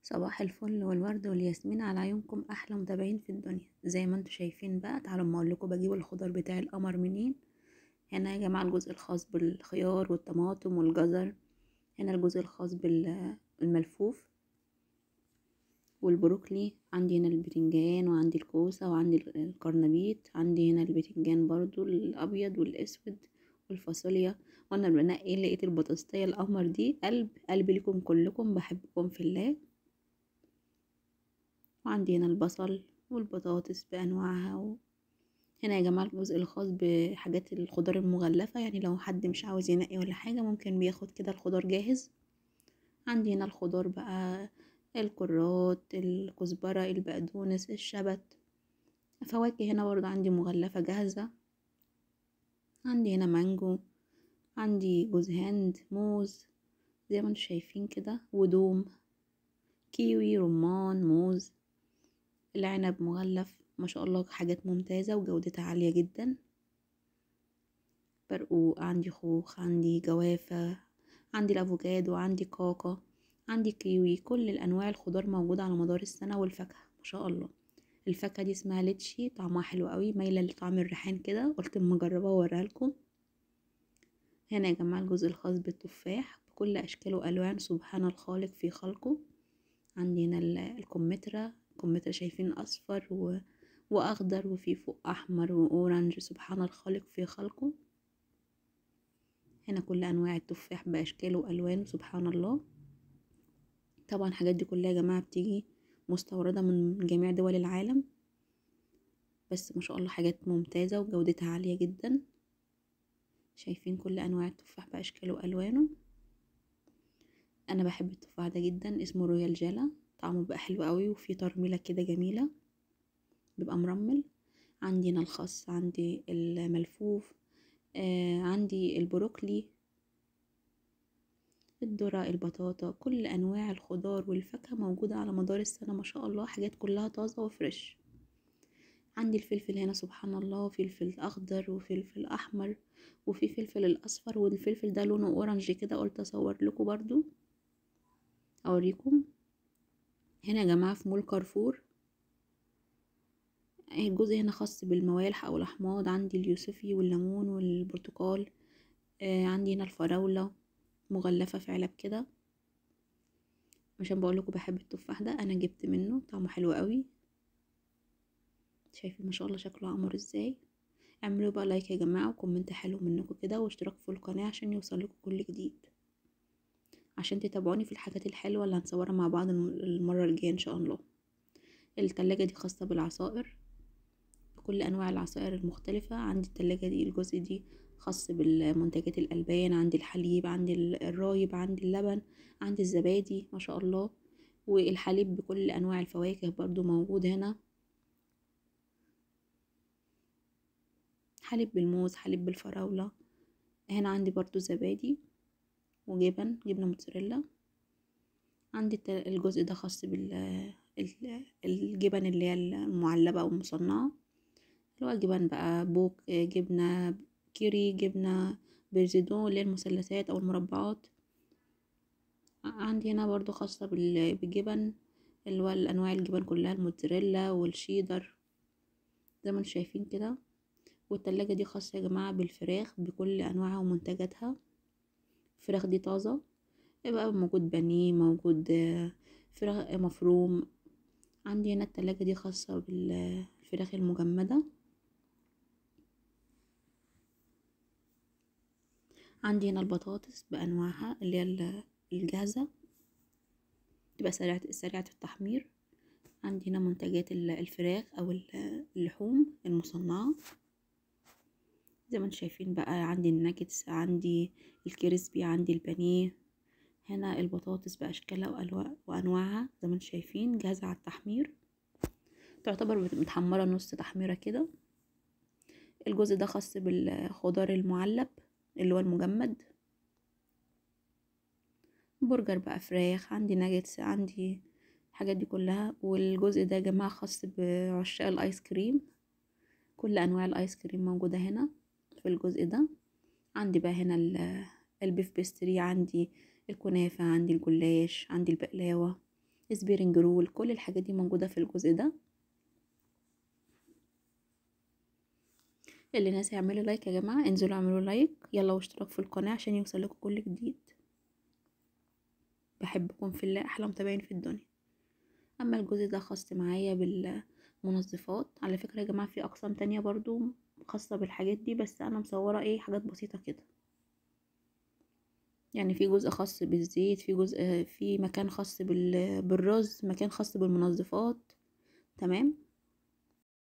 صباح الفل والورد والياسمين على عيونكم احلى متابعين في الدنيا. زي ما انتم شايفين بقى، تعالوا ما اقول لكم بجيب الخضار بتاع القمر منين. هنا يا جماعه الجزء الخاص بالخيار والطماطم والجزر. هنا الجزء الخاص بالملفوف والبروكلي. عندي هنا البتنجان وعندي الكوسه وعندي القرنبيط. عندي هنا البتنجان برضو الابيض والاسود والفاصوليا. وانا بنقي لقيت البطاطسيه القمر دي. قلب قلب لكم كلكم، بحبكم في الله. وعندي هنا البصل والبطاطس بأنواعها هنا يا جماعة الجزء الخاص بحاجات الخضار المغلفة، يعني لو حد مش عاوز ينقي ولا حاجة ممكن بياخد كده الخضار جاهز. عندي هنا الخضار بقى، الكرات، الكزبرة، البقدونس، الشبت. فواكه هنا برضه عندي مغلفة جاهزة. عندي هنا مانجو، عندي جوز هند، موز زي ما انتم شايفين كده، ودوم، كيوي، رمان، موز، العنب مغلف. ما شاء الله حاجات ممتازة وجودتها عالية جدا. برقوق، عندي خوخ، عندي جوافة، عندي الافوكادو، عندي كاكا، عندي كيوي. كل الانواع الخضار موجودة على مدار السنة. والفاكهة ما شاء الله، الفاكهة دي اسمها ليتشي، طعمها حلو قوي، مايلة لطعم الريحان كده. قلت اما اجربها واوريها لكم. هنا يا جماعة الجزء الخاص بالتفاح بكل اشكاله والوان، سبحان الخالق في خلقه. عندي هنا الكمثرى. الكمثرى شايفين اصفر واخضر، وفي فوق احمر واورنج، سبحان الخالق في خلقه. هنا كل انواع التفاح باشكاله والوانه، سبحان الله. طبعا الحاجات دي كلها يا جماعه بتيجي مستورده من جميع دول العالم، بس ما شاء الله حاجات ممتازه وجودتها عاليه جدا. شايفين كل انواع التفاح باشكاله والوانه. انا بحب التفاح ده جدا، اسمه رويال جالا. طعمه بقى حلو قوي وفيه ترميله كده جميله، بيبقى مرمل. عندي هنا الخس، عندي الملفوف، عندي البروكلي، الذرة، البطاطا. كل انواع الخضار والفاكهة موجودة على مدار السنة، ما شاء الله حاجات كلها طازة وفريش. عندي الفلفل هنا سبحان الله، فلفل اخضر وفلفل احمر وفي فلفل الاصفر، والفلفل ده لونه اورنج كده. قلت اصور لكم برضو اوريكم. هنا يا جماعة في مول كارفور، الجزء هنا خاص بالموالح او الاحماض. عندي اليوسفي والليمون والبرتقال. عندي هنا الفراولة مغلفة في علب كده. عشان بقول لكم بحب التفاح ده، انا جبت منه، طعمه حلو قوي. شايفين ما شاء الله شكله عمر ازاي. اعملوا بقى لايك يا جماعه وكومنت حلو منكم كده، واشتراك في القناه عشان يوصل لكم كل جديد، عشان تتابعوني في الحاجات الحلوه اللي هنصورها مع بعض المره الجايه ان شاء الله. التلاجة دي خاصه بالعصائر، بكل انواع العصائر المختلفه. عندي التلاجة دي الجزء دي خاص بالمنتجات الالبان. عندي الحليب، عندي الرايب، عندي اللبن، عندي الزبادي ما شاء الله. والحليب بكل انواع الفواكه برضو موجود هنا. حليب بالموز، حليب بالفراولة. هنا عندي برضو زبادي وجبن، جبنة موتزاريلا. عندي الجزء ده خاص الجبن اللي هي المعلبة أو المصنعة، اللي هو جبن بقى بوك، جبنة كيري، جبنة برزيدون اللي هي المثلثات أو المربعات. عندي هنا برضو خاصة بالجبن، اللي هو الأنواع الجبن كلها، الموتزاريلا والشيدر زي ما انتم شايفين كده. والتلاجة دي خاصة يا جماعة بالفراخ بكل أنواعها ومنتجاتها. الفراخ دي طازة، يبقى موجود بانيه، موجود فراخ مفروم. عندي هنا التلاجة دي خاصة بالفراخ المجمدة. عندي هنا البطاطس بأنواعها اللي هي الجاهزة، تبقى سريعة التحمير. عندي هنا منتجات الفراخ أو اللحوم المصنعة زي ما انتم شايفين بقى. عندي الناجتس، عندي الكريسبي، عندي البانيه. هنا البطاطس بأشكالها وأنواعها زي ما انتم شايفين، جاهزة على التحمير، تعتبر متحمرة نص تحميرة كده. الجزء ده خاص بالخضار المعلب اللي هو المجمد. برجر بقى، فراخ، عندي ناجتس، عندي الحاجات دي كلها. والجزء ده يا جماعة خاص بعشاق الآيس كريم، كل أنواع الآيس كريم موجودة هنا في الجزء ده. عندي بقى هنا البيف بيستري، عندي الكنافة، عندي الجلاش، عندي البقلاوة. سبيرنج رول، كل الحاجات دي موجودة في الجزء ده. اللي ناس يعملوا لايك يا جماعة، انزلوا اعملوا لايك يلا واشتراك في القناة عشان يوصلكوا كل جديد. بحبكم في الله، احلى متابعين في الدنيا. اما الجزء ده خاص معايا بالمنظفات. على فكرة يا جماعة في اقسام تانية برضو خاصة بالحاجات دي، بس انا مصورة ايه حاجات بسيطة كده. يعني في جزء خاص بالزيت، في جزء في مكان خاص بالرز، مكان خاص بالمنظفات. تمام.